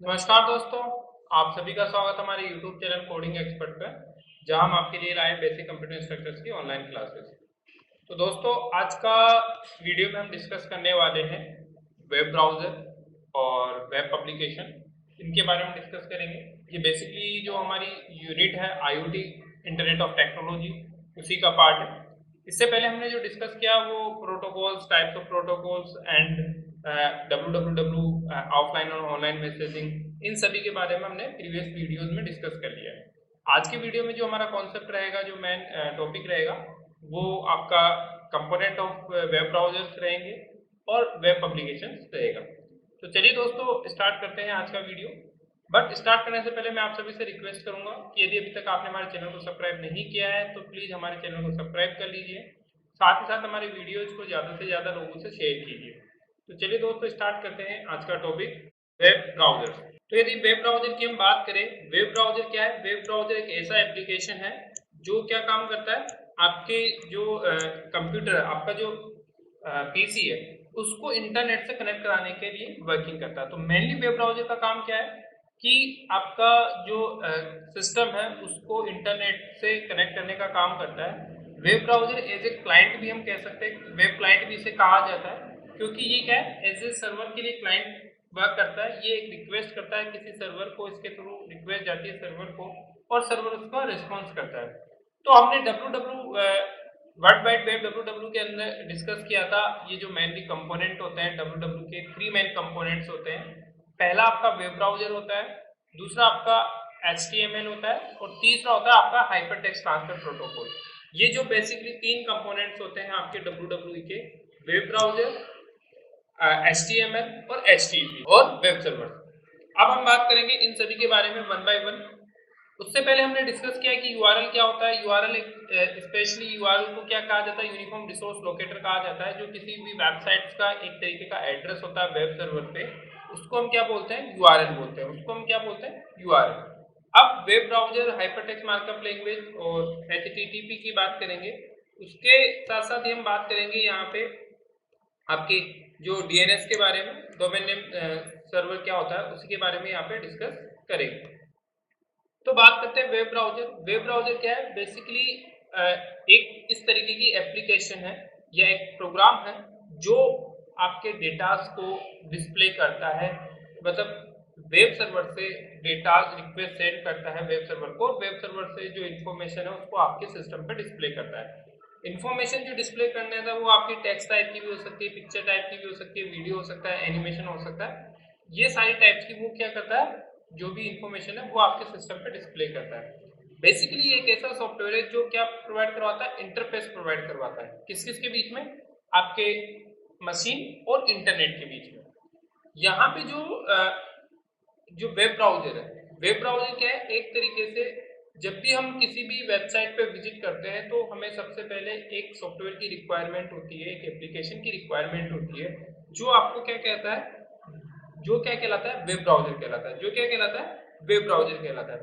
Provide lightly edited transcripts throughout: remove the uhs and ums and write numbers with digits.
नमस्कार दोस्तों, आप सभी का स्वागत हमारे YouTube चैनल कोडिंग एक्सपर्ट पे, जहां हम आपके लिए लाए बेसिक कंप्यूटर इंस्ट्रक्टर्स की ऑनलाइन क्लासेस। तो दोस्तों, आज का वीडियो में हम डिस्कस करने वाले हैं वेब ब्राउज़र और वेब पब्लिकेशन। इनके बारे में डिस्कस करेंगे। ये बेसिकली जो हमारी यूनिट है IoT इंटरनेट ऑफ टेक्नोलॉजी, उसी का पार्ट है। इससे पहले हमने जो डिस्कस किया वो protocols, types of protocols and WWW offline और ऑनलाइन मैसेजिंग, इन सभी के बारे में हमने प्रीवियस वीडियोस में डिस्कस कर लिया है। आज की वीडियो में जो हमारा कॉन्सेप्ट रहेगा, जो मेन टॉपिक रहेगा, वो आपका कंपोनेंट ऑफ वेब ब्राउजर्स रहेंगे और वेब पब्लिकेशंस रहेगा। तो चलिए दोस्तों, स्टार्ट करते हैं आज का वीडियो। बट स्टार्ट करने से पहले मैं आप सभी से रिक्वेस्ट करूंगा कि यदि अभी तक आपने हमारे चैनल को सब्सक्राइब नहीं किया है तो प्लीज़ हमारे चैनल को सब्सक्राइब कर लीजिए। साथ ही साथ हमारे वीडियोज को ज़्यादा से ज़्यादा लोगों से शेयर कीजिए। तो चलिए दोस्तों, स्टार्ट करते हैं आज का टॉपिक, वेब ब्राउजर। तो यदि वेब ब्राउजर की हम बात करें, वेब ब्राउजर क्या है? वेब ब्राउजर एक ऐसा एप्लीकेशन है जो क्या काम करता है, आपके जो कंप्यूटर, आपका जो पीसी है, उसको इंटरनेट से कनेक्ट कराने के लिए वर्किंग करता है। तो मेनली वेब ब्राउजर का काम क्या है कि आपका जो सिस्टम है उसको इंटरनेट से कनेक्ट करने का काम करता है। Web browser as a client भी हम कह सकते हैं, वेब क्लाइंट भी इसे कहा जाता है, क्योंकि ये क्या है, एज ए सर्वर के लिए क्लाइंट वर्क करता है। ये एक रिक्वेस्ट करता है किसी सर्वर को, इसके थ्रू रिक्वेस्ट जाती है सर्वर को और सर्वर उसका रिस्पॉन्स करता है। तो हमने वर्ल्ड वाइड वेब डब्ल्यू के अंदर डिस्कस किया था। ये जो मेनली कंपोनेंट होते हैं डब्ल्यू के, थ्री मेन कंपोनेंट्स होते हैं। पहला आपका वेब ब्राउजर होता है, दूसरा आपका HTML होता है और तीसरा होता है आपका हाइपर टेक्स्ट ट्रांसफर प्रोटोकॉल। ये जो बेसिकली तीन कंपोनेंट्स होते हैं आपके डब्ल्यू के, वेब ब्राउजर, HTML और HTTP और वेब सर्वर। अब हम बात करेंगे इन सभी के बारे में वन बाय वन। उससे पहले हमने डिस्कस किया कि यूआरएल क्या होता है। यूआरएल एक स्पेशली यूआरएल को क्या कहा जाता है, यूनिफॉर्म रिसोर्स लोकेटर कहा जाता है, जो किसी भी वेबसाइट्स का एक तरीके का एड्रेस होता है वेब सर्वर पे, उसको हम क्या बोलते हैं, यूआरएल बोलते हैं। उसको हम क्या बोलते हैं, यूआरएल। अब web browser, hypertext markup language और HTTP की बात करेंगे। उसके साथ साथ ही हम बात करेंगे यहाँ पे आपके जो DNS के बारे में, डोमेन नेम सर्वर क्या होता है, उसी के बारे में यहाँ पे डिस्कस करेंगे। तो बात करते हैं वेब ब्राउजर। वेब ब्राउजर क्या है? बेसिकली एक इस तरीके की एप्लीकेशन है या एक प्रोग्राम है जो आपके डेटास को डिस्प्ले करता है। मतलब वेब सर्वर से डेटा रिक्वेस्ट सेंड करता है वेब सर्वर को, वेब सर्वर से जो इन्फॉर्मेशन है उसको आपके सिस्टम पे डिस्प्ले करता है। इन्फॉर्मेशन जो डिस्प्ले करने था वो आपकी टेक्स्ट टाइप की भी हो सकती है, पिक्चर टाइप की भी हो सकती है, वीडियो हो सकता है, एनिमेशन हो सकता है। ये सारी टाइप्स की वो क्या करता है, जो भी इंफॉर्मेशन है वो आपके सिस्टम पे डिस्प्ले करता है। बेसिकली एक ऐसा सॉफ्टवेयर है जो क्या प्रोवाइड करवाता है, इंटरफेस प्रोवाइड करवाता है। किस किस के बीच में, आपके मशीन और इंटरनेट के बीच में। यहाँ पे जो वेब ब्राउजर है, वेब ब्राउजर क्या है, एक तरीके से जब भी हम किसी भी वेबसाइट पे विजिट करते हैं तो हमें सबसे पहले एक सॉफ्टवेयर की रिक्वायरमेंट होती है, एक एप्लीकेशन की रिक्वायरमेंट होती है, जो आपको क्या कहता है, जो क्या कहलाता है, वेब ब्राउजर कहलाता है। जो क्या कहलाता है, वेब ब्राउजर कहलाता है।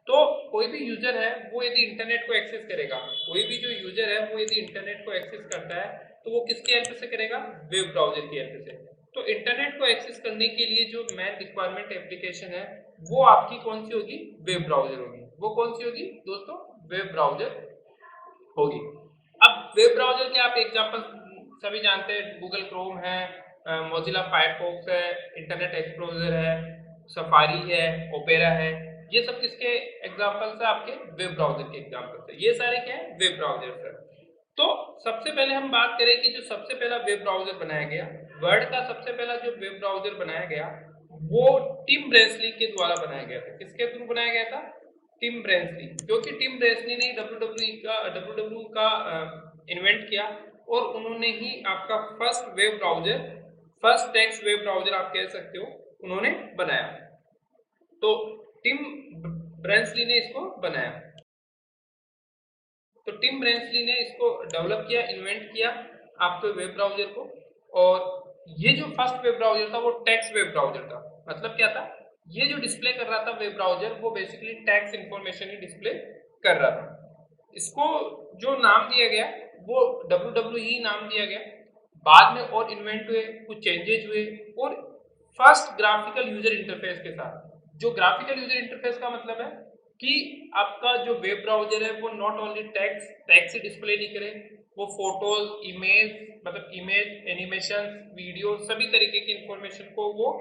तो कोई भी यूजर है वो यदि इंटरनेट को एक्सेस करेगा, कोई भी जो यूजर है वो यदि इंटरनेट को एक्सेस करता है तो वो किसकी हेल्प से करेगा, वेब ब्राउजर की हेल्प से। तो इंटरनेट को एक्सेस करने के लिए जो मेन रिक्वायरमेंट एप्लीकेशन है वो आपकी कौन सी होगी, वेब ब्राउजर होगी। वो कौन सी होगी दोस्तों, वेब ब्राउजर होगी। अब वेब ब्राउजर के आप एग्जांपल सभी जानते हैं, गूगल क्रोम है, मोजिला फायरफॉक्स है, इंटरनेट एक्सप्लोरर है, सफारी है, ओपेरा है। ये सब किसके एग्जांपल्स है, आपके वेब ब्राउजर के एग्जांपल्स है। ये सारे क्या है, वेब ब्राउजर्स है। तो सबसे पहले हम बात करें कि जो सबसे पहला वेब ब्राउजर बनाया गया, वर्ल्ड का सबसे पहला जो वेब ब्राउजर बनाया गया, वो टिम ब्रेसली के द्वारा बनाया गया था। किसके थ्रू बनाया गया था, टिम ब्रेसली। क्योंकि टिम ब्रेसली ने डब्ल्यू का इन्वेंट किया और उन्होंने ही आपका first web browser, first text web browser आप कह सकते हो, उन्होंने बनाया। तो टिम ब्रेसली ने इसको बनाया। तो टिम ब्रेसली ने इसको डेवलप किया, इन्वेंट किया आपके वेब ब्राउजर को। और ये जो फर्स्ट वेब ब्राउजर था वो टेक्स्ट वेब ब्राउजर था। मतलब क्या था, ये जो डिस्प्ले कर रहा था वेब ब्राउजर, वो बेसिकली टेक्स्ट इंफॉर्मेशन ही डिस्प्ले कर रहा था। इसको जो नाम दिया गया वो डब्ल्यू ही नाम दिया गया। बाद में और इन्वेंट हुए, कुछ चेंजेज हुए और फर्स्ट ग्राफिकल यूजर इंटरफेस के साथ। जो ग्राफिकल यूजर इंटरफेस का मतलब है कि आपका जो वेब ब्राउजर है वो not only text he display नहीं करे, वो फोटोज, इमेज, मतलब इमेज, एनिमेशन, वीडियो, सभी तरीके की इंफॉर्मेशन को वो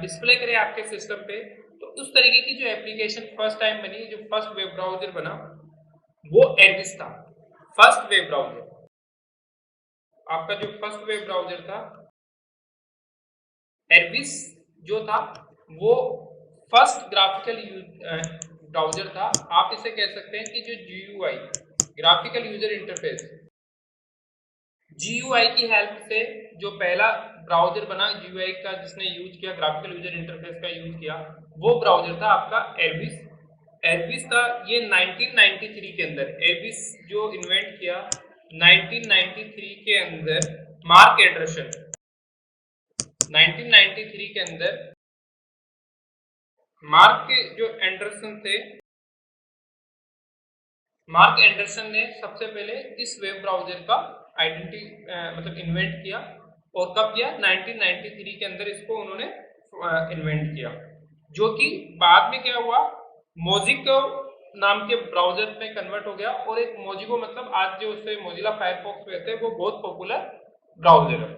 डिस्प्ले करे आपके सिस्टम पे। तो उस तरीके की जो एप्लीकेशन फर्स्ट टाइम बनी, जो फर्स्ट वेब ब्राउजर बना, वो एरविस था। फर्स्ट वेब ब्राउजर, आपका जो फर्स्ट वेब ब्राउजर था एरविस जो था, वो फर्स्ट ग्राफिकल ब्राउजर था। आप इसे कह सकते हैं कि जो GUI, graphical user interface, GUI की हेल्प से जो पहला ब्राउजर बना जीयूआई का, जिसने यूज किया ग्राफिकल यूजर इंटरफेस का यूज किया, वो ब्राउजर था आपका एरविस। एरविस था ये 1993 के अंदर, एरविस जो इन्वेंट किया 1993 के अंदर मार्क एंडरसन, 1993 के अंदर मार्क जो एंडरसन थे, मार्क एंडरसन ने सबसे पहले इस वेब ब्राउजर का मतलब इन्वेंट किया। और कब किया? 1993 के अंदर इसको उन्होंने इन्वेंट किया, जो कि बाद में क्या हुआ, मोजिको नाम के ब्राउजर में कन्वर्ट हो गया। और एक मोजिको मतलब आज जो उसे मोजिला फायरफॉक्स कहते हैं, वो बहुत पॉपुलर ब्राउजर है।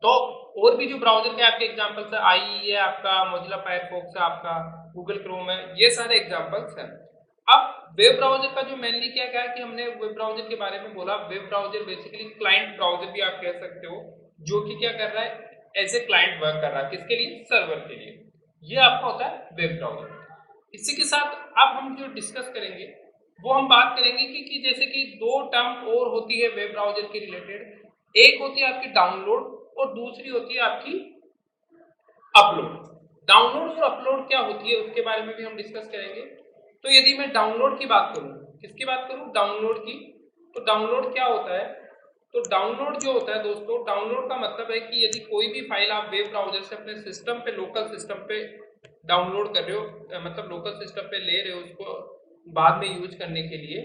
तो और भी जो ब्राउजर के आपके एग्जांपल्स है, आई है आपका, मोजिला फायरफॉक्स है आपका, गूगल क्रोम है, ये सारे एग्जांपल्स हैं। अब वेब ब्राउजर का जो मेनली क्या है कि हमने वेब ब्राउजर के बारे में बोला। Web browser basically client browser भी आप कह सकते हो, जो कि क्या कर रहा है, एज ए क्लाइंट वर्क कर रहा है, किसके लिए? सर्वर के लिए। ये आपका होता है वेब ब्राउजर। इसी के साथ अब हम जो डिस्कस करेंगे वो हम बात करेंगे कि जैसे कि दो टर्म और होती है वेब ब्राउजर के रिलेटेड। एक होती है आपकी डाउनलोड और दूसरी होती है आपकी अपलोड। डाउनलोड और अपलोड क्या होती है उसके बारे में भी हम डिस्कस करेंगे। तो यदि मैं डाउनलोड की बात करूं, किसकी बात करूं? डाउनलोड की। तो डाउनलोड क्या होता है? तो डाउनलोड जो होता है दोस्तों, डाउनलोड का मतलब है कि यदि कोई भी फाइल आप वेब ब्राउजर से अपने सिस्टम पे, लोकल सिस्टम पे डाउनलोड कर रहे हो, मतलब लोकल सिस्टम पे ले रहे हो उसको बाद में यूज करने के लिए,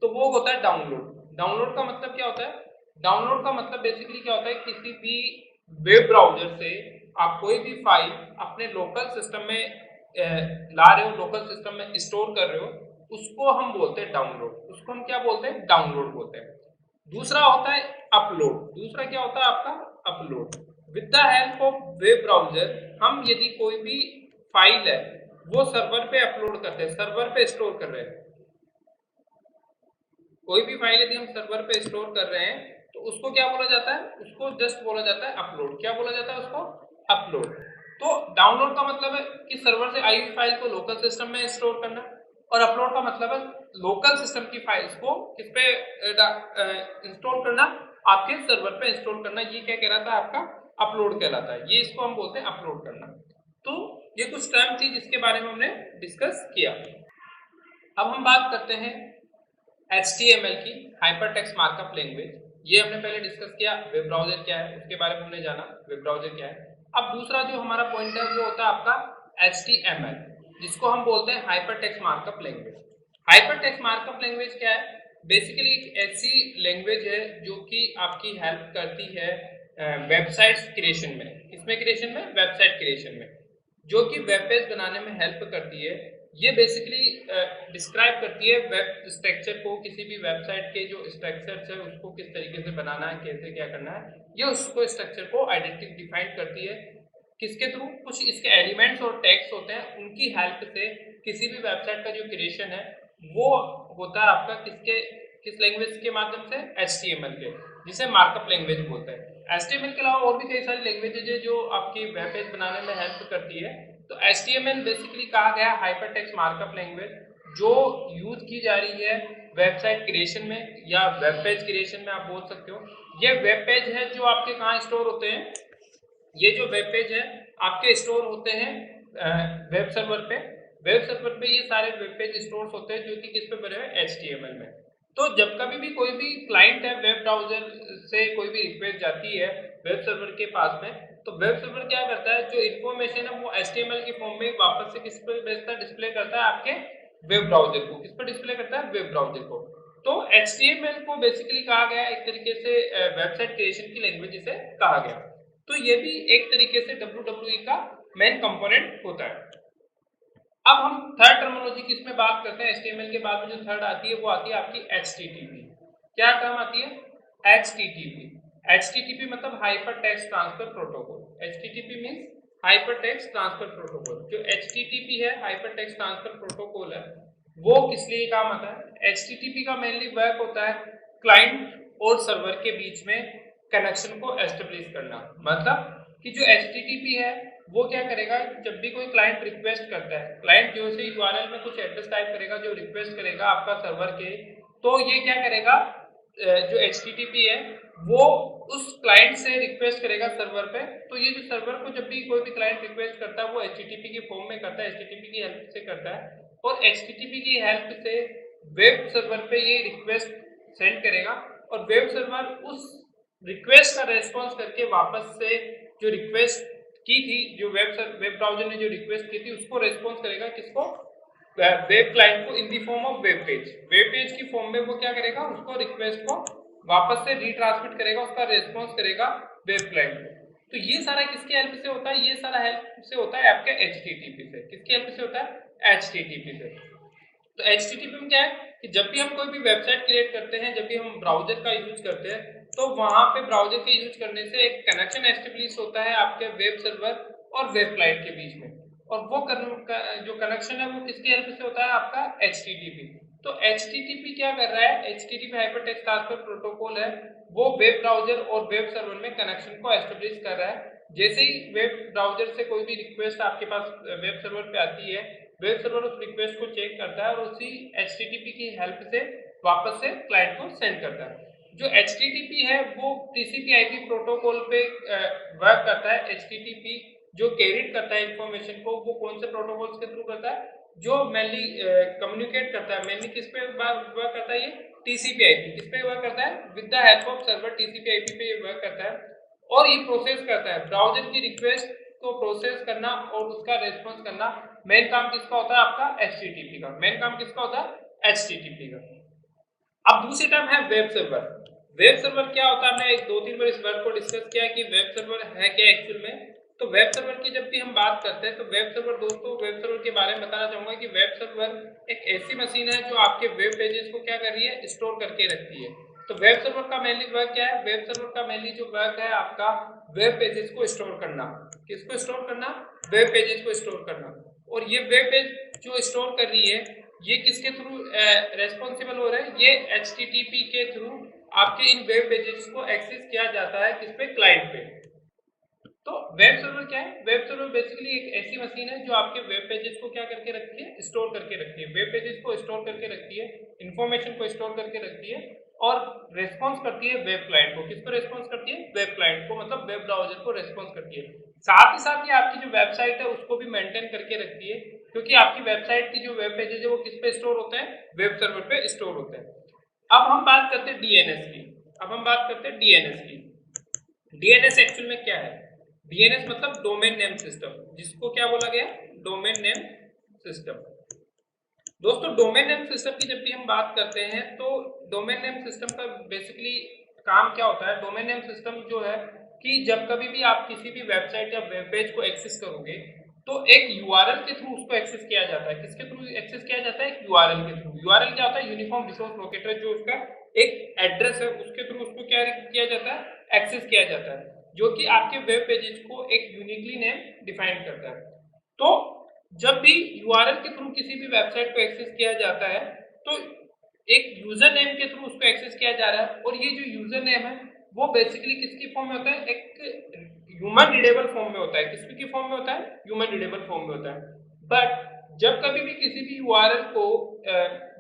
तो वो होता है डाउनलोड। डाउनलोड का मतलब क्या होता है? डाउनलोड का मतलब बेसिकली क्या होता है, किसी भी वेब ब्राउजर से आप कोई भी फाइल अपने लोकल सिस्टम में ला रहे हो, लोकल सिस्टम में स्टोर कर रहे हो, उसको हम बोलते हैं डाउनलोड। उसको हम क्या बोलते हैं? डाउनलोड बोलते हैं। दूसरा होता है अपलोड। दूसरा क्या होता है आपका? Upload. With the help of web browser हम यदि कोई भी फाइल है वो सर्वर पे अपलोड करते हैं, सर्वर पे स्टोर कर रहे हैं, कोई भी फाइल यदि हम सर्वर पे स्टोर कर रहे हैं तो उसको क्या बोला जाता है? उसको जस्ट बोला जाता है अपलोड। क्या बोला जाता है उसको? अपलोड। तो डाउनलोड का मतलब है कि सर्वर से आई हुई फाइल को लोकल सिस्टम में स्टोर करना, और अपलोड का मतलब है लोकल सिस्टम की फाइल्स को किस पे इंस्टॉल करना? आपके सर्वर पे इंस्टॉल करना। ये क्या कहलाता है? आपका अपलोड कहलाता है। ये इसको हम बोलते हैं अपलोड करना। तो ये कुछ टर्म थी जिसके बारे में हमने डिस्कस किया। अब हम बात करते हैं HTML की, हाइपर टेक्स्ट मार्कअप लैंग्वेज। ये हमने पहले डिस्कस किया। वेब ब्राउजर क्या है उसके बारे में हमने जाना, वेब ब्राउजर क्या है। अब दूसरा जो हमारा पॉइंट है वो होता है आपका HTML, जिसको हम बोलते हैं hyper text markup language. Hyper text markup language क्या है? बेसिकली एक ऐसी लैंग्वेज है जो कि आपकी हेल्प करती है वेबसाइट्स क्रिएशन में। किसमें क्रिएशन में? वेबसाइट क्रिएशन में, जो कि वेब पेज बनाने में हेल्प करती है। ये बेसिकली डिस्क्राइब करती है वेब स्ट्रक्चर को, किसी भी वेबसाइट के जो स्ट्रक्चर है उसको किस तरीके से बनाना है, कैसे क्या करना है, ये उसको स्ट्रक्चर को आइडेंटिटी डिफाइन करती है। किसके थ्रू? कुछ इसके एलिमेंट्स और टैग्स होते हैं, उनकी हेल्प से किसी भी वेबसाइट का जो क्रिएशन है वो होता है आपका किस लैंग्वेज के माध्यम से? HTML के, जिसे मार्कअप लैंग्वेज बोलते हैं। HTML के अलावा और भी कई सारी लैंग्वेजेज है जो आपकी वेब पेज बनाने में हेल्प करती है। तो HTML बेसिकली कहा गया हाइपर टेक्स्ट मार्कअप लैंग्वेज, जो यूज की जा रही है वेबसाइट क्रिएशन में या वेब पेज क्रिएशन में, आप बोल सकते हो। ये वेब पेज है जो आपके कहाँ स्टोर होते हैं? ये जो वेब पेज है आपके स्टोर होते हैं वेब सर्वर पे। वेब सर्वर पे ये सारे वेब पेज स्टोर होते हैं, जो कि किस पे बने हुए? HTML में। तो जब कभी भी कोई भी क्लाइंट है वेब ब्राउजर से कोई भी रिक्वेस्ट जाती है वेब सर्वर के पास में, तो वेब सर्वर क्या करता है? जो इन्फॉर्मेशन है वो HTML के फॉर्म में वापस से किस पर भेजता है? डिस्प्ले करता है आपके वेब ब्राउजर को। किस पर डिस्प्ले करता है? वेब ब्राउजर को। तो HTML को बेसिकली कहा गया एक तरीके से वेबसाइट क्रिएशन की लैंग्वेज जिसे कहा गया। तो ये भी एक तरीके से WWE का मेन कंपोनेंट होता है। अब हम थर्ड टर्मिनोलॉजी की इसमें बात करते हैं। HTML के बाद में जो थर्ड आती है वो आती है आपकी HTTP। क्या टर्म आती है? HTTP। HTTP मतलब hyper text transfer protocol. HTTP means hyper text transfer protocol. जो HTTP है, हाइपर टेक्स्ट ट्रांसफर प्रोटोकॉल है, वो किस लिए काम आता है? HTTP का मेनली वर्क होता है क्लाइंट और सर्वर के बीच में कनेक्शन को एस्टेब्लिश करना। मतलब कि जो HTTP है वो क्या करेगा, जब भी कोई क्लाइंट रिक्वेस्ट करता है, क्लाइंट जो से URL में कुछ एड्रेस टाइप करेगा, जो रिक्वेस्ट करेगा आपका सर्वर के, तो ये क्या करेगा, जो HTTP है वो उस क्लाइंट से रिक्वेस्ट करेगा सर्वर पे। तो ये जो सर्वर को जब भी कोई भी क्लाइंट रिक्वेस्ट करता है वो HTTP की फॉर्म में करता है, HTTP की हेल्प से करता है, और HTTP की हेल्प से वेब सर्वर पे ये रिक्वेस्ट सेंड करेगा, और वेब सर्वर उस रिक्वेस्ट का रेस्पॉन्स करके वापस से जो रिक्वेस्ट की थी, जो वेब ब्राउजर ने जो रिक्वेस्ट की थी उसको रेस्पॉन्स करेगा, किसको? वेब क्लाइंट को, in the form of web page. Web page की फॉर्म में वो क्या करेगा, उसको रिक्वेस्ट को वापस से रीट्रांसमिट करेगा, उसका रेस्पॉन्स करेगा वेब क्लाइंट को। तो ये सारा किसके हेल्प से होता है? ये सारा हेल्प से होता है आपके HTTP से। किसकी हेल्प से होता है? HTTP से। तो HTTP में क्या है कि जब भी हम कोई भी वेबसाइट क्रिएट करते हैं, जब भी हम ब्राउजर का यूज करते हैं, तो वहां पे ब्राउजर के यूज करने से एक कनेक्शन एस्टेब्लिश होता है आपके वेब सर्वर और वेब क्लाइंट के बीच में, और वो जो कनेक्शन है वो किसके हेल्प से होता है? आपका HTTP। तो HTTP क्या कर रहा है? HTTP हाइपरटेक्स्ट ट्रांसफर प्रोटोकॉल है, वो वेब ब्राउजर और वेब सर्वर में कनेक्शन को एस्टेब्लिश कर रहा है। जैसे ही वेब ब्राउजर से कोई भी रिक्वेस्ट आपके पास वेब सर्वर पे आती है, वेब सर्वर उस रिक्वेस्ट को चेक करता है और उसी HTTP की हेल्प से वापस से क्लाइंट को सेंड करता है। जो HTTP है वो TCP/IP प्रोटोकॉल पे वर्क करता है। HTTP जो कैरिड करता है इंफॉर्मेशन को, वो कौन से प्रोटोकॉल्स के थ्रू करता है? जो मेनली कम्युनिकेट करता है, मेनली किस पे वर्क करता है? ये TCP/IP। किस पे वर्क करता है? With the help of server TCP/IP पे वर्क करता है, और ये प्रोसेस करता है ब्राउजर की रिक्वेस्ट को प्रोसेस करना और उसका रेस्पॉन्स करना। मेन काम किसका होता है? आपका HTTP का। मेन काम किसका होता है? HTTP का। अब दूसरी टर्म है वेब सर्वर। वेब सर्वर क्या होता है? हमने दो तीन बार इस वर्ड को डिस्कस किया कि वेब सर्वर है क्या एक्चुअल में। तो वेब सर्वर की जब भी हम बात करते हैं, तो वेब सर्वर, दोस्तों वेब सर्वर के बारे में बताना चाहूंगा कि वेब सर्वर एक ऐसी मशीन है जो आपके वेब पेजेस को क्या कर रही है? स्टोर करके रखती है। तो वेब सर्वर का मेनली वर्क क्या है? वेब सर्वर का मेनली जो वर्क है आपका वेब पेजेस को स्टोर करना। किसको स्टोर करना? वेब पेजेस को स्टोर करना। और ये वेब पेज जो स्टोर कर रही है, ये किसके थ्रू रेस्पॉन्सिबल हो रहा है? ये HTTP के थ्रू आपके इन वेब पेजेस को एक्सेस किया जाता है, किस पे? क्लाइंट पे। तो वेब सर्वर क्या है? वेब सर्वर बेसिकली एक ऐसी मशीन है जो आपके वेब पेजेस को क्या करके रखती है? स्टोर करके रखती है। वेब पेजेस को स्टोर करके रखती है, इंफॉर्मेशन को स्टोर करके रखती है, और रेस्पॉन्स करती है वेब क्लाइंट को। किसको रेस्पॉन्स करती है? वेब क्लाइंट को, मतलब वेब ब्राउजर को रेस्पॉन्स करती है। साथ ही साथ ये आपकी जो वेबसाइट है उसको भी मेंटेन करके रखती है, क्योंकि आपकी वेबसाइट की जो वेब पेजेस है वो किस पे स्टोर होते हैं? वेब सर्वर पे स्टोर होते हैं। अब हम बात करते हैं DNS की। अब हम बात करते हैं DNS की। DNS एक्चुअल में क्या है? DNS मतलब डोमेन नेम सिस्टम, जिसको क्या बोला गया? Domain name system. दोस्तों डोमेन नेम सिस्टम की जब भी हम बात करते हैं, तो डोमेन नेम सिस्टम का बेसिकली काम क्या होता है? डोमेन नेम सिस्टम जो है कि जब कभी भी आप किसी भी वेबसाइट या वेब पेज को एक्सेस करोगे, तो एक URL के थ्रू उसको एक्सेस किया जाता है। किसके थ्रू एक्सेस किया जाता है? एक URL के थ्रू। URL क्या होता है? यूनिफॉर्म रिसोर्स लोकेटर, जो उसका एक एड्रेस है, उसके थ्रू उसको क्या किया जाता है? एक्सेस किया जाता है, जो कि आपके वेब पेजेस को एक यूनिकली नेम डिफाइन करता है। तो जब भी URL के थ्रू किसी भी वेबसाइट को एक्सेस किया जाता है, तो एक यूजर नेम के थ्रू उसको एक्सेस किया जा रहा है, और ये जो यूजर नेम है वो बेसिकली किसकी फॉर्म में होता है? एक ह्यूमन रीडेबल फॉर्म में होता है। किसकी फॉर्म में होता है? ह्यूमन रीडेबल फॉर्म में होता है। बट जब कभी भी किसी भी URL को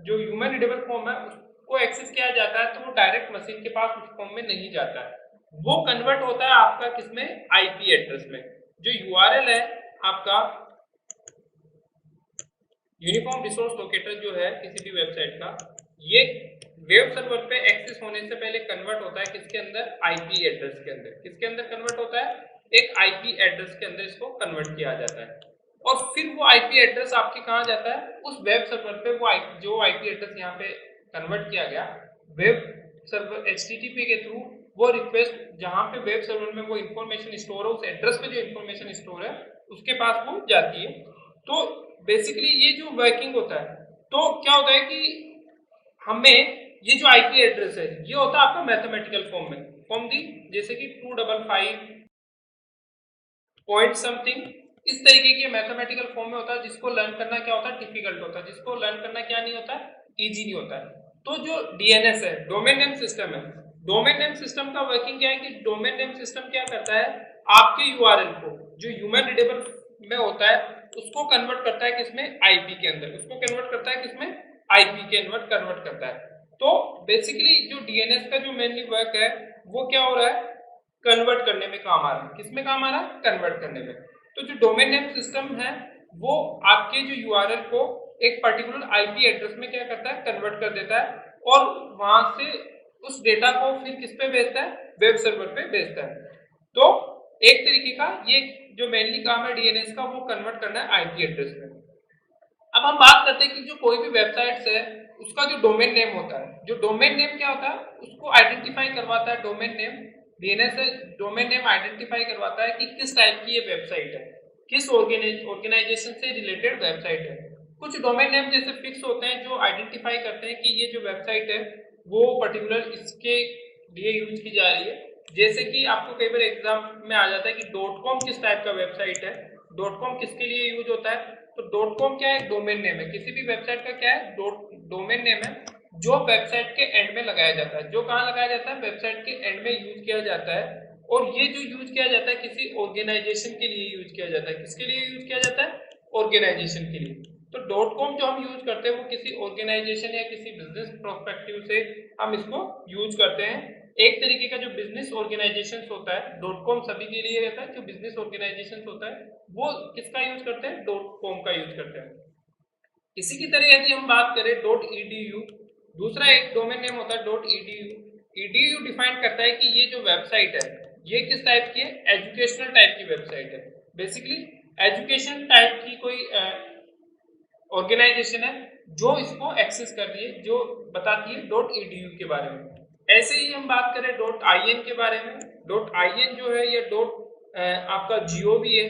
जो ह्यूमन रीडेबल फॉर्म है उसको एक्सेस किया जाता है, तो वो डायरेक्ट मशीन के पास उस फॉर्म में नहीं जाता है, वो कन्वर्ट होता है आपका किसमें? IP एड्रेस में। जो URL है आपका यूनिफॉर्म रिसोर्स लोकेटर जो है किसी भी वेबसाइट का, ये वेब सर्वर पे एक्सेस होने से पहले कन्वर्ट होता है किसके अंदर? IP एड्रेस के अंदर। किसके अंदर कन्वर्ट होता है? एक IP एड्रेस के अंदर इसको कन्वर्ट किया जाता है, और फिर वो IP एड्रेस आपके कहाँ जाता है? उस वेब सर्वर पे। वो जो IP एड्रेस यहाँ पे कन्वर्ट किया गया वेब सर्वर HTTP के थ्रू, वो रिक्वेस्ट जहां पे वेब सर्वर में वो इंफॉर्मेशन स्टोर है, उस एड्रेस पे जो इंफॉर्मेशन स्टोर है उसके पास वो जाती है। तो बेसिकली ये जो वर्किंग होता है, तो क्या होता है कि हमें ये जो आईपी एड्रेस है ये होता है आपका मैथमेटिकल फॉर्म में, फॉर्म दी जैसे कि 255 पॉइंट समथिंग, इस तरीके के मैथमेटिकल फॉर्म में होता है, जिसको लर्न करना क्या होता है, डिफिकल्ट होता है, जिसको लर्न करना क्या नहीं होता है, इजी नहीं होता है। तो जो डीएनएस है, डोमेन नेम सिस्टम है, डोमेन नेम सिस्टम का वर्किंग क्या है कि डोमेन नेम सिस्टम क्या करता है, आपके यूआरएल को जो ह्यूमन रीडेबल में होता है उसको कन्वर्ट करता है किसमें, आईपी के अंदर, उसको कन्वर्ट करता है किसमें, आईपी के अंदर कन्वर्ट करता है। तो बेसिकली जो डीएनएस का जो मेनली वर्क है वो क्या हो रहा है, कन्वर्ट करने में काम आ रहा है, किसमें काम आ रहा है, कन्वर्ट करने में। तो जो डोमेन नेम सिस्टम है वो आपके जो यूआरएल को एक पर्टिकुलर आईपी एड्रेस में क्या करता है, कन्वर्ट कर देता है और वहां से उस डेटा को फिर किस पे भेजता है, वेब सर्वर पे भेजता है। तो एक तरीके का ये जो मेनली काम है डीएनएस का, वो कन्वर्ट करना है आईपी एड्रेस में। अब हम बात करते हैं कि जो कोई भी वेबसाइट है उसका जो डोमेन नेम होता है, जो डोमेन नेम क्या होता है उसको आइडेंटिफाई करवाता है domain name, DNS domain name identify करवाता है कि किस टाइप की ये वेबसाइट है, किस ऑर्गेनाइजेशन से रिलेटेड वेबसाइट है। कुछ डोमेन नेम जैसे फिक्स होते हैं जो आइडेंटिफाई करते हैं कि ये जो वेबसाइट है वो पर्टिकुलर इसके लिए यूज की जा रही है। जैसे कि आपको कई बार एग्जाम में आ जाता है कि .com किस टाइप का वेबसाइट है, .com किसके लिए यूज होता है, तो .com क्या है, डोमेन नेम है, किसी भी वेबसाइट का क्या है, डोमेन नेम है जो वेबसाइट के एंड में लगाया जाता है, जो कहाँ लगाया जाता है, वेबसाइट के एंड में यूज किया जाता है। और ये जो यूज किया जाता है किसी ऑर्गेनाइजेशन के लिए यूज किया जाता है, किसके लिए यूज किया जाता है, ऑर्गेनाइजेशन के लिए। तो .com जो हम यूज करते हैं वो किसी ऑर्गेनाइजेशन या किसी बिजनेस प्रोस्पेक्टिव से हम इसको यूज करते हैं। एक तरीके का जो बिजनेस ऑर्गेनाइजेशन होता है, .com सभी के लिए रहता है, जो बिजनेस ऑर्गेनाइजेशन होता है वो किसका यूज करते हैं, .com का यूज करते हैं। इसी की तरह यदि हम बात करें .edu, दूसरा एक डोमेन नेम होता है .edu। edu डिफाइन करता है कि ये जो वेबसाइट है ये किस टाइप की है, एजुकेशनल टाइप की वेबसाइट है, बेसिकली एजुकेशन टाइप की कोई ऑर्गेनाइजेशन है जो इसको एक्सेस कर रही है, जो बताती है .edu के बारे में। ऐसे ही हम बात करें .in के बारे में, .in जो है ये आपका gov है,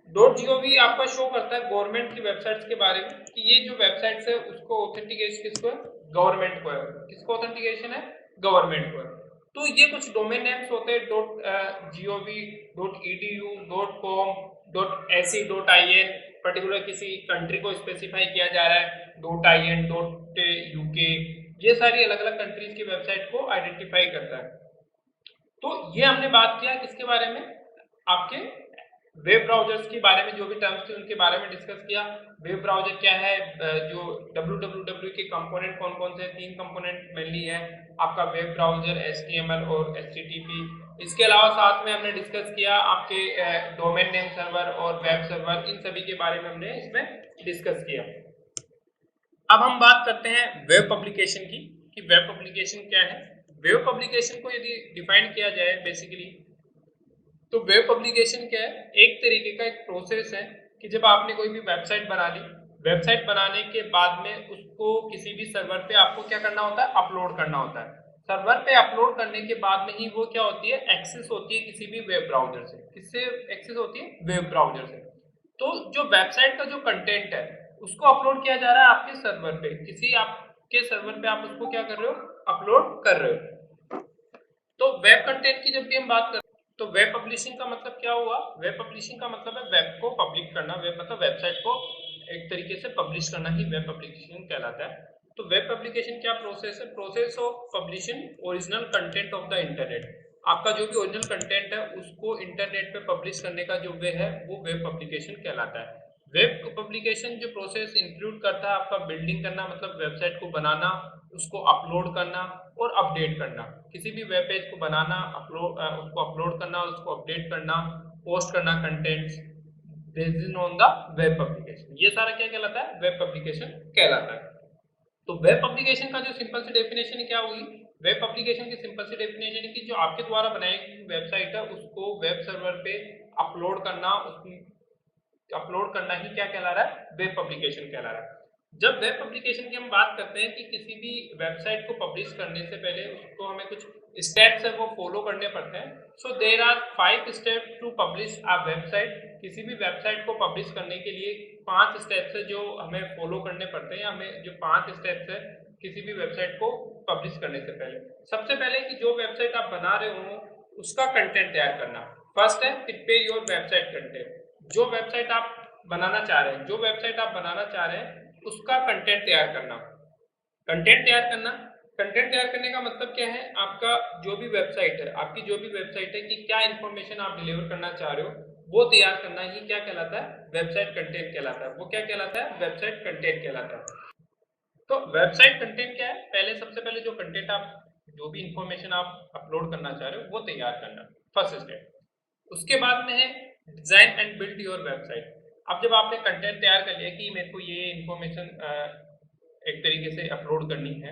.gov आपका शो करता है गवर्नमेंट की वेबसाइट्स के बारे में कि ये जो वेबसाइट्स है उसको ऑथेंटिकेशन किसको है, गवर्नमेंट को है, किसको ऑथेंटिकेशन है, गवर्नमेंट को है। तो ये कुछ डोमेन नेम्स होते हैं .gov, .edu, .com, .ac, .in, particular किसी कंट्री को स्पेसिफाई किया जा रहा है, .in, .uk, ये सारी अलग अलग कंट्रीज की वेबसाइट को आइडेंटिफाई करता है। तो ये हमने बात किया किसके बारे में, आपके वेब ब्राउजर्स के बारे में, जो भी टर्म्स थे उनके बारे में डिस्कस किया। वेब ब्राउजर क्या है, जो www के कंपोनेंट कौन कौन से, 3 कंपोनेंट मेनली है आपका, वेब ब्राउजर, HTML और HTTP। इसके अलावा साथ में हमने डिस्कस किया आपके डोमेन नेम सर्वर और वेब सर्वर, इन सभी के बारे में हमने इसमें डिस्कस किया। अब हम बात करते हैं वेब पब्लिकेशन की कि वेब पब्लिकेशन क्या है। वेब पब्लिकेशन को यदि डिफाइन किया जाए बेसिकली, तो वेब पब्लिकेशन क्या है, एक तरीके का एक प्रोसेस है कि जब आपने कोई भी वेबसाइट बना ली, वेबसाइट बनाने के बाद में उसको किसी भी सर्वर पे आपको क्या करना होता है, अपलोड करना होता है। सर्वर पे अपलोड करने के बाद में ही वो क्या होती है, एक्सेस होती है किसी भी वेब ब्राउजर से। किससे एक्सेस होती है, वेब ब्राउजर से। तो जो वेबसाइट का जो कंटेंट है उसको अपलोड किया जा रहा है आपके सर्वर पे, किसी आपके सर्वर पे आप उसको क्या कर रहे हो, अपलोड कर रहे हो। तो वेब कंटेंट की जब भी हम बात करते हैं तो वेब पब्लिशिंग का मतलब क्या हुआ, वेब पब्लिशिंग का मतलब है वेब को पब्लिक करना, वेब मतलब वेबसाइट को एक तरीके से पब्लिश करना ही वेब पब्लिशिंग कहलाता है। तो वेब पब्लिकेशन क्या प्रोसेस है, process of publishing original content of the internet. आपका जो भी ओरिजिनल कंटेंट है उसको इंटरनेट पे पब्लिश करने का जो वे है वो वेब पब्लिकेशन कहलाता है। वेब पब्लिकेशन जो प्रोसेस इंक्लूड करता है आपका बिल्डिंग करना, मतलब वेबसाइट को बनाना, उसको अपलोड करना और अपडेट करना। किसी भी वेब पेज को बनाना, उसको अपलोड करना, उसको अपडेट करना, पोस्ट करना contents based on the web publication, ये सारा क्या कहलाता है, वेब पब्लिकेशन कहलाता है। तो वेब पब्लिकेशन का जो सिंपल सी डेफिनेशन क्या हुई, वेब पब्लिकेशन की सिंपल सी डेफिनेशन है कि जो आपके द्वारा बनाई गई वेबसाइट है उसको वेब सर्वर पे अपलोड करना, अपलोड करना ही क्या कहला रहा है, वेब पब्लिकेशन कहला रहा है। जब वेब एप्लीकेशन की हम बात करते हैं कि किसी भी वेबसाइट को पब्लिश करने से पहले उसको हमें कुछ स्टेप्स है वो फॉलो करने पड़ते हैं। So there are 5 step to publish a website. किसी भी वेबसाइट को पब्लिश करने के लिए 5 स्टेप्स है जो हमें फॉलो करने पड़ते हैं। हमें जो 5 स्टेप्स है किसी भी वेबसाइट को पब्लिश करने से पहले, सबसे पहले कि जो वेबसाइट आप बना रहे हो उसका कंटेंट तैयार करना। फर्स्ट है प्रिपेयर योर वेबसाइट कंटेंट। जो वेबसाइट आप बनाना चाह रहे हैं, जो वेबसाइट आप बनाना चाह रहे हैं उसका कंटेंट तैयार करना। कंटेंट तैयार करना, कंटेंट तैयार करने का मतलब क्या है, आपका जो भी वेबसाइट है, आपकी जो भी वेबसाइट है कि क्या इंफॉर्मेशन आप डिलीवर करना चाह रहे हो वो तैयार करना ही क्या कहलाता है, वेबसाइट कंटेंट कहलाता है। वो क्या कहलाता है, वेबसाइट कंटेंट कहलाता है। तो वेबसाइट कंटेंट क्या है, पहले सबसे पहले जो कंटेंट आप, जो भी इंफॉर्मेशन आप अपलोड करना चाह रहे हो वो तैयार करना, फर्स्ट स्टेप। उसके बाद में है design and build your website. अब जब आपने कंटेंट तैयार कर लिया कि मेरे को ये इंफॉर्मेशन एक तरीके से अपलोड करनी है,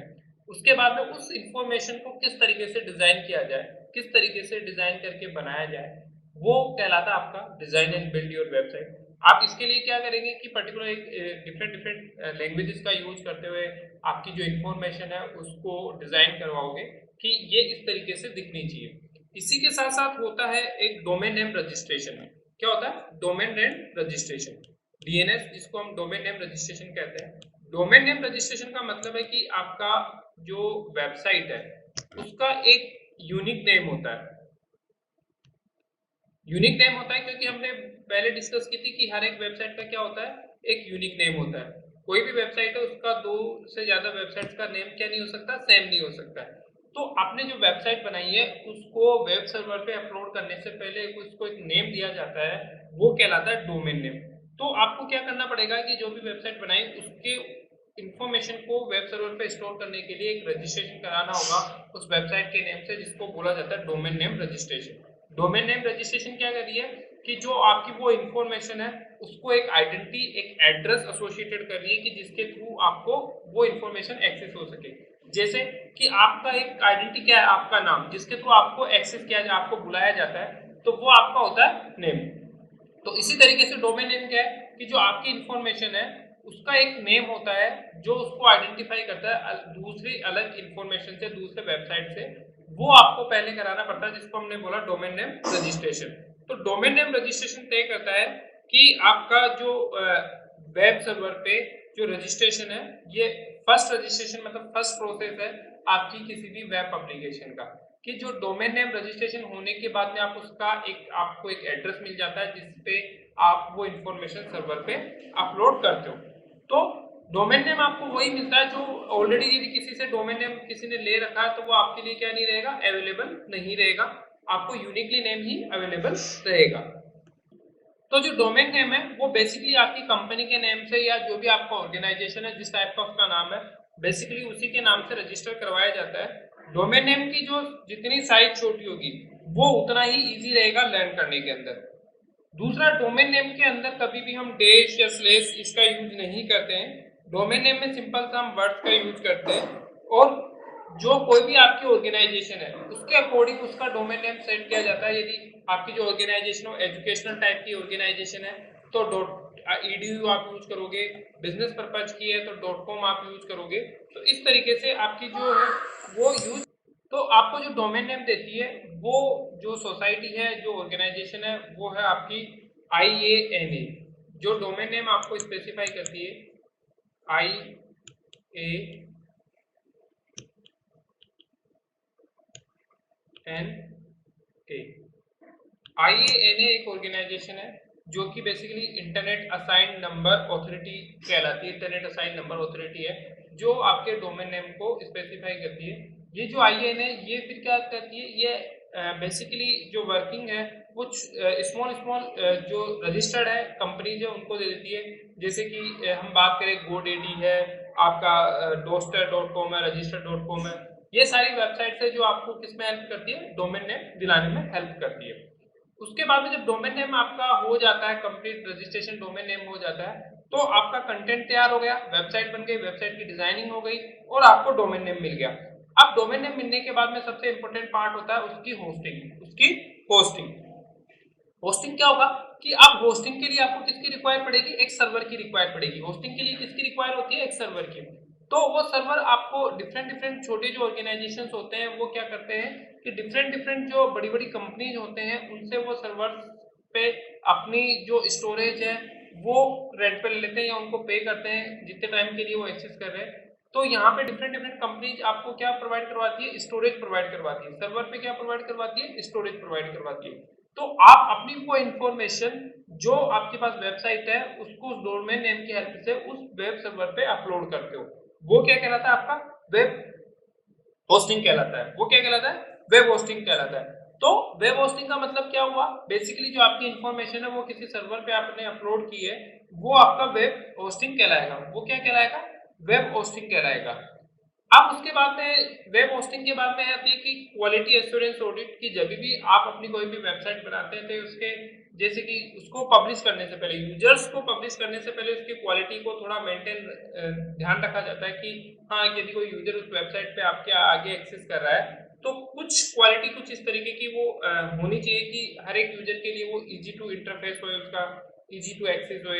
उसके बाद में उस इंफॉर्मेशन को किस तरीके से डिजाइन किया जाए, किस तरीके से डिजाइन करके बनाया जाए, वो कहलाता है आपका design and build your website. आप इसके लिए क्या करेंगे कि पर्टिकुलर एक डिफरेंट डिफरेंट लैंग्वेजेस का यूज करते हुए आपकी जो इंफॉर्मेशन है उसको डिजाइन करवाओगे कि ये इस तरीके से दिखनी चाहिए। इसी के साथ साथ होता है एक डोमेन नेम रजिस्ट्रेशन। क्या होता है, डोमेन नेम रजिस्ट्रेशन, डीएनएस, जिसको हम डोमेन नेम रजिस्ट्रेशन कहते हैं। डोमेन नेम रजिस्ट्रेशन का मतलब है कि आपका जो वेबसाइट है उसका एक यूनिक नेम होता है। यूनिक नेम होता है क्योंकि हमने पहले डिस्कस की थी कि हर एक वेबसाइट का क्या होता है, एक यूनिक नेम होता है। कोई भी वेबसाइट है उसका दो से ज्यादा वेबसाइट्स का नेम क्या नहीं हो सकता, सेम नहीं हो सकता है। तो आपने जो वेबसाइट बनाई है उसको वेब सर्वर पे अपलोड करने से पहले उसको एक नेम दिया जाता है, वो कहलाता है डोमेन नेम। तो आपको क्या करना पड़ेगा कि जो भी वेबसाइट बनाई उसके इंफॉर्मेशन को वेब सर्वर पे स्टोर करने के लिए एक रजिस्ट्रेशन कराना होगा उस वेबसाइट के नेम से, जिसको बोला जाता है domain name registration. Domain name registration क्या कर रही है कि जो आपकी वो इंफॉर्मेशन है उसको एक आइडेंटिटी, एक एड्रेस एसोसिएटेड कर रही है कि जिसके थ्रू आपको वो इंफॉर्मेशन एक्सेस हो सके। जैसे कि आपका एक आइडेंटिटी क्या है, आपका नाम, जिसके थ्रू आपको एक्सेस किया जाए, आपको बुलाया जाता है, तो वो आपका होता है नेम। तो इसी तरीके से डोमेन नेम क्या है कि जो आपकी इंफॉर्मेशन है उसका एक नेम होता है जो उसको आइडेंटिफाई करता है दूसरी अलग इंफॉर्मेशन से, दूसरे वेबसाइट से। वो आपको पहले कराना पड़ता है, जिसको हमने बोला डोमेन नेम रजिस्ट्रेशन। तो डोमेन नेम रजिस्ट्रेशन तय करता है कि आपका जो वेब सर्वर पे जो रजिस्ट्रेशन है, ये फर्स्ट रजिस्ट्रेशन मतलब फर्स्ट प्रोसेस है आपकी किसी भी वेब एप्लीकेशन का, कि जो डोमेन नेम रजिस्ट्रेशन होने के बाद में आप उसका एक, आपको एक एड्रेस मिल जाता है जिसपे आप वो इंफॉर्मेशन सर्वर पे अपलोड करते हो। तो डोमेन नेम आपको वही मिलता है जो ऑलरेडी, यदि किसी से डोमेन नेम किसी ने ले रखा है तो वो आपके लिए क्या नहीं रहेगा, अवेलेबल नहीं रहेगा, आपको यूनिकली नेम ही अवेलेबल रहेगा। तो जो डोमेन नेम है वो बेसिकली आपकी कंपनी के नेम से या जो भी आपका ऑर्गेनाइजेशन है जिस टाइप का उसका नाम है बेसिकली उसी के नाम से रजिस्टर करवाया जाता है। डोमेन नेम की जो जितनी साइज छोटी होगी वो उतना ही इजी रहेगा लर्न करने के अंदर। दूसरा, डोमेन नेम के अंदर कभी भी हम डैश या स्लैश इसका यूज नहीं करते हैं। डोमेन नेम में सिंपल सा हम वर्ड्स का यूज करते हैं, और जो कोई भी आपकी ऑर्गेनाइजेशन है उसके अकॉर्डिंग उसका डोमेन नेम सेट किया जाता है। यदि आपकी जो ऑर्गेनाइजेशन हो एजुकेशनल टाइप की ऑर्गेनाइजेशन है तो .edu आप यूज करोगे, बिजनेस पर्पज की है तो .com आप यूज करोगे। तो इस तरीके से आपकी जो है वो यूज, तो आपको जो डोमेन नेम देती है वो जो सोसाइटी है, जो ऑर्गेनाइजेशन है, वो है आपकी IANA। जो डोमेन नेम आपको स्पेसिफाई करती है IANA एक ऑर्गेनाइजेशन है जो कि basically internet assigned number authority कहलाती है। इंटरनेट असाइंड नंबर ऑथोरिटी है जो आपके डोमेन नेम को स्पेसिफाई करती है। ये जो IANA है ये फिर क्या करती है, ये बेसिकली जो वर्किंग है कुछ स्मॉल स्मॉल जो रजिस्टर्ड है कंपनीज है उनको दे देती है। जैसे कि हम बात करें GoDaddy है, आपका Doster.com है, Register.com है, ये सारी वेबसाइट्स है जो आपको किसमें हेल्प करती है, डोमेन नेम दिलाने में हेल्प करती है। उसके बाद में जब डोमेन नेम आपका हो जाता है कंप्लीट, रजिस्ट्रेशन डोमेन नेम हो जाता है, तो आपका कंटेंट तैयार हो गया, वेबसाइट बन गई, वेबसाइट की डिजाइनिंग हो गई और आपको डोमेन नेम मिल गया। अब डोमेन नेम मिलने के बाद में सबसे इंपॉर्टेंट पार्ट होता है उसकी होस्टिंग, उसकी होस्टिंग। होस्टिंग क्या होगा कि आप होस्टिंग के लिए आपको किसकी रिक्वायर पड़ेगी, एक सर्वर की रिक्वायर पड़ेगी। होस्टिंग के लिए किसकी रिक्वायर होती है, एक सर्वर की। तो वो सर्वर आपको डिफरेंट डिफरेंट छोटे जो ऑर्गेनाइजेशंस होते हैं वो क्या करते हैं कि डिफरेंट डिफरेंट जो बड़ी बड़ी कंपनीज होते हैं उनसे वो सर्वर पे अपनी जो स्टोरेज है वो रेंट पे ले लेते हैं या उनको पे करते हैं जितने टाइम के लिए वो एक्सेस कर रहे हैं। तो यहाँ पे डिफरेंट डिफरेंट कंपनीज आपको क्या प्रोवाइड करवाती है, स्टोरेज प्रोवाइड करवाती है। सर्वर पे क्या प्रोवाइड करवाती है, स्टोरेज प्रोवाइड करवाती है। तो आप अपनी वो इंफॉर्मेशन जो आपके पास वेबसाइट है उसको उस डोमेन नेम की हेल्प से उस वेब सर्वर पे अपलोड करते हो, वो क्या कहलाता है, आपका वेब होस्टिंग कहलाता है। वो क्या कहलाता है, वेब होस्टिंग कहलाता है। तो वेब होस्टिंग का मतलब क्या हुआ, बेसिकली जो आपकी इंफॉर्मेशन है वो किसी सर्वर पे आपने अपलोड की है वो आपका वेब होस्टिंग कहलाएगा। वो क्या कहलाएगा, वेब होस्टिंग कहलाएगा। अब उसके बाद में वेब होस्टिंग के बाद में आती है कि क्वालिटी एश्योरेंस ऑडिट की। जब भी आप अपनी कोई भी वेबसाइट बनाते हैं तो उसके जैसे कि उसको पब्लिश करने से पहले, यूजर्स को पब्लिश करने से पहले उसकी क्वालिटी को थोड़ा मेंटेन ध्यान रखा जाता है कि हाँ यदि कोई यूजर उस वेबसाइट पे आपके आगे एक्सेस कर रहा है तो कुछ क्वालिटी कुछ इस तरीके की वो होनी चाहिए कि हर एक यूजर के लिए वो इजी टू इंटरफेस हो, उसका इजी टू एक्सेस हो।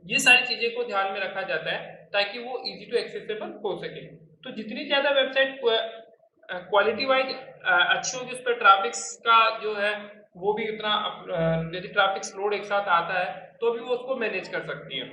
ये सारी चीजें को ध्यान में रखा जाता है ताकि वो इजी टू एक्सेसिबल हो सके। तो जितनी ज्यादा वेबसाइट क्वालिटी वाइज अच्छी होगी उस पर ट्रैफिक का जो है वो भी उतना, यदि ट्रैफिक लोड एक साथ आता है तो भी वो उसको मैनेज कर सकती है।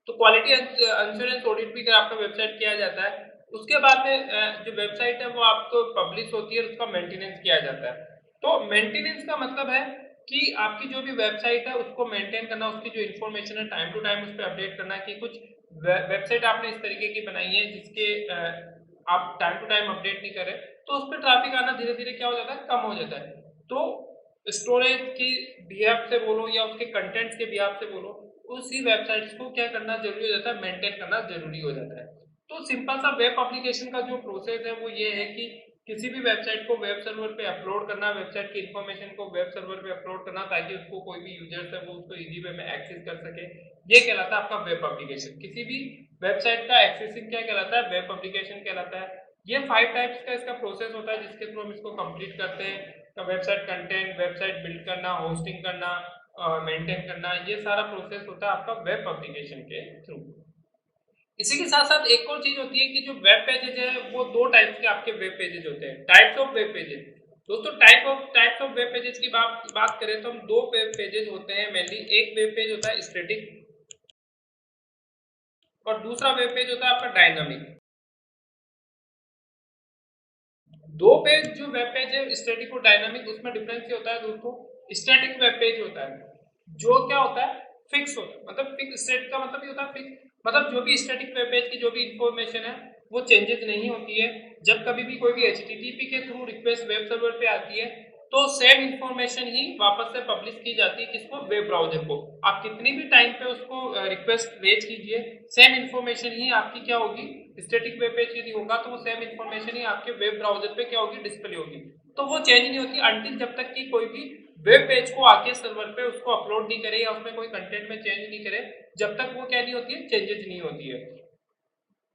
तो क्वालिटी इंश्योरेंस ऑडिट भी अगर आपका वेबसाइट किया जाता है। उसके बाद में जो वेबसाइट है वो आपको पब्लिश होती है, उसका मेंटेनेंस किया जाता है। तो मेंटेनेंस का मतलब है कि आपकी जो भी वेबसाइट है उसको मेंटेन करना, उसकी जो इन्फॉर्मेशन है टाइम टू टाइम उस पर अपडेट करना। कि कुछ वेबसाइट आपने इस तरीके की बनाई है जिसके आप टाइम टू टाइम अपडेट नहीं करें तो उस पर ट्रैफिक आना धीरे धीरे क्या हो जाता है, कम हो जाता है। तो स्टोरेज की बिहेव से बोलो या उसके कंटेंट्स के बिहेव से बोलो, उसी वेबसाइट्स को क्या करना जरूरी हो जाता है, मेंटेन करना जरूरी हो जाता है। तो सिंपल सा वेब एप्लीकेशन का जो प्रोसेस है वो ये है कि किसी भी वेबसाइट को वेब सर्वर पे अपलोड करना, वेबसाइट की इंफॉर्मेशन को वेब सर्वर पे अपलोड करना ताकि उसको कोई भी यूजर्स है वो उसको इजी वे में एक्सेस कर सके। ये कहलाता है आपका वेब एप्लीकेशन। किसी भी वेबसाइट का एक्सेसिंग क्या कहलाता है, वेब एप्लीकेशन कहलाता है। ये 5 टाइप्स का इसका प्रोसेस होता है जिसके थ्रू हम इसको कंप्लीट करते हैं। वेबसाइट कंटेंट, वेबसाइट बिल्ड करना, होस्टिंग करना, मेंटेन करना, ये सारा प्रोसेस होता है आपका वेब एप्लीकेशन के थ्रू। इसी के साथ साथ एक और चीज होती है कि जो वेब पेजेज है वो दो टाइप्स के आपके वेब पेजेज होते हैं, टाइप्स ऑफ वेब पेजेज। दोस्तों टाइप्स ऑफ वेब पेजेज की बात करें तो हम दो वेब पेजेज होते हैं मेनली। एक वेब पेज होता है स्टैटिक और दूसरा वेब पेज होता है आपका डायनामिक। दो पेज जो वेब पेज है स्टैटिक और डायनामिक, उसमें डिफरेंस ये होता है दोस्तों, स्टैटिक वेब पेज होता है जो क्या होता है, फिक्स होता है। मतलब फिक्स, स्टैटिक का मतलब ये होता है फिक्स, मतलब जो भी स्टैटिक वेब पेज की जो भी इंफॉर्मेशन है वो चेंजेस नहीं होती है। जब कभी भी कोई भी HTTP के थ्रू रिक्वेस्ट वेब सर्वर पे आती है तो सेम इंफॉर्मेशन ही वापस से पब्लिश की जाती है किसको, वेब ब्राउजर को। आप कितनी भी टाइम पे उसको रिक्वेस्ट भेज कीजिए, सेम इंफॉर्मेशन ही आपकी क्या होगी, स्टैटिक वेब पेज यदि होगा तो वो सेम इंफॉर्मेशन ही आपके वेब ब्राउजर पे क्या होगी, डिस्प्ले होगी। तो वो चेंज नहीं होती अनटिल जब तक कि कोई भी वेब पेज को आके सर्वर पे उसको अपलोड नहीं करे या उसमें कोई कंटेंट में चेंज नहीं करे, जब तक वो क्या नहीं होती है, चेंजेस नहीं होती है।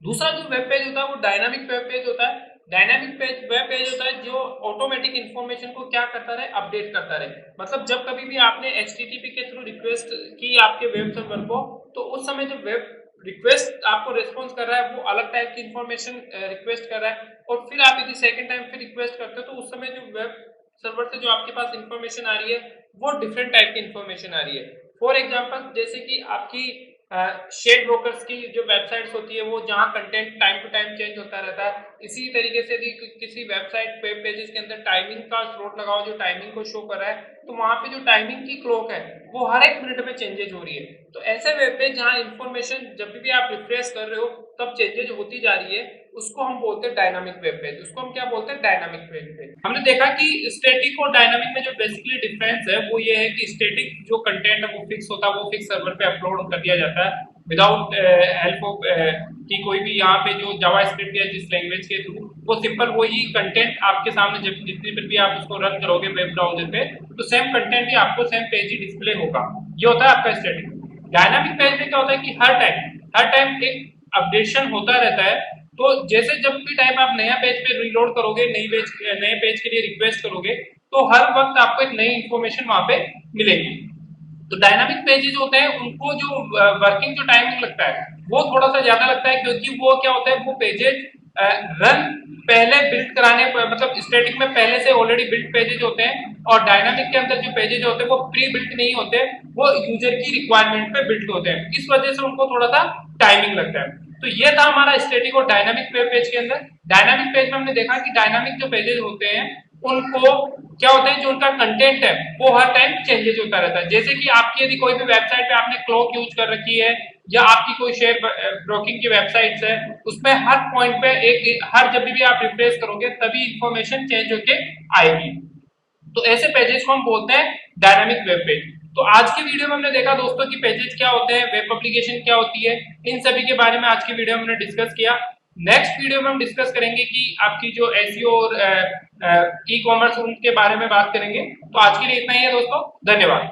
दूसरा जो वेब पेज होता है वो डायनामिक वेब पेज होता है। डायनामिक पेज वेब पेज होता है जो ऑटोमेटिक इंफॉर्मेशन को क्या करता रहे, अपडेट करता रहे। मतलब जब कभी भी आपने HTTP के थ्रू रिक्वेस्ट की आपके वेब सर्वर को, तो उस समय जो वेब रिक्वेस्ट आपको रिस्पॉन्स कर रहा है वो अलग टाइप की इंफॉर्मेशन रिक्वेस्ट कर रहा है, और फिर आप यदि सेकंड टाइम फिर रिक्वेस्ट करते हो तो उस समय जो वेब सर्वर से जो आपके पास इंफॉर्मेशन आ रही है वो डिफरेंट टाइप की इंफॉर्मेशन आ रही है। फॉर एग्जाम्पल जैसे कि आपकी शेयर ब्रोकर्स की जो वेबसाइट्स होती है वो जहां content time to time change होता रहता है, इसी तरीके से यदि किसी वेबसाइट वेब पेजेस के अंदर टाइमिंग का स्लॉट लगाओ जो टाइमिंग को शो कर रहा है, तो वहां पे जो टाइमिंग की क्लॉक है वो हर एक मिनट में चेंजेज हो रही है। तो ऐसे वेब पेज जहां इंफॉर्मेशन जब भी आप रिफ्रेश कर रहे हो तब चेंजेज होती जा रही है, उसको हम बोलते हैं डायनामिक वेब पेज। उसको हम क्या बोलते हैं, डायनामिक वेब पेज। हमने देखा कि स्टैटिक और डायनामिक में जो बेसिकली डिफरेंस है वो ये है कि स्टैटिक जो कंटेंट है वो फिक्स होता है, वो फिक्स सर्वर पे अपलोड कर दिया जाता है विदाउट हेल्प ऑफ कि कोई भी यहाँ पे जो जावास्क्रिप्ट या जिस लैंग्वेज के थ्रू, वो सिंपल वही कंटेंट आपके सामने जब जितनी पर भी आप उसको रन करोगे वेब ब्राउजर पे तो सेम कंटेंट ही आपको सेम पेज ही डिस्प्ले होगा। ये होता है आपका स्टैटिक। डायनामिक पेज में क्या होता है कि हर टाइम एक अपडेशन होता रहता है। तो जैसे जब भी टाइम आप नया पेज पे रीलोड करोगे, नए पेज के लिए रिक्वेस्ट करोगे, तो हर वक्त आपको एक नई इंफॉर्मेशन वहां पे मिलेगी। तो डायनामिक पेजेस होते हैं उनको जो वर्किंग जो टाइमिंग लगता है वो थोड़ा सा ज्यादा लगता है, क्योंकि वो क्या होता है, वो पेजेस रन पहले बिल्ड कराने, मतलब स्टैटिक में पहले से ऑलरेडी बिल्ड पेजेस होते हैं, और डायनामिक के अंदर जो पेजेस होते हैं वो प्री बिल्ड नहीं होते, वो यूजर की रिक्वायरमेंट पे बिल्ड होते हैं, इस वजह से उनको थोड़ा सा टाइमिंग लगता है। तो ये था हमारा स्टैटिक और डायनामिक वेब पेज के अंदर। डायनामिक पेज में हमने देखा कि डायनामिक जो पेजेस होते हैं उनको क्या होता है, जो उनका कंटेंट है वो हर टाइम चेंजेस होता रहता है। जैसे कि आपकी यदि कोई भी वेबसाइट पे आपने क्लॉक यूज कर रखी है, या आपकी कोई शेयर ब्रोकिंग की वेबसाइट्स है, उसमें हर पॉइंट पे हर जब भी आप रिफ्रेश करोगे तभी इंफॉर्मेशन चेंज होके आएगी। तो ऐसे पेजेस को हम बोलते हैं डायनामिक वेब पेज। तो आज की वीडियो में हमने देखा दोस्तों कि पेजेस क्या होते हैं, वेब एप्लीकेशन क्या होती है, इन सभी के बारे में आज की वीडियो में हमने डिस्कस किया। नेक्स्ट वीडियो में हम डिस्कस करेंगे कि आपकी जो एसईओ और ई कॉमर्स उनके बारे में बात करेंगे। तो आज के लिए इतना ही है दोस्तों, धन्यवाद।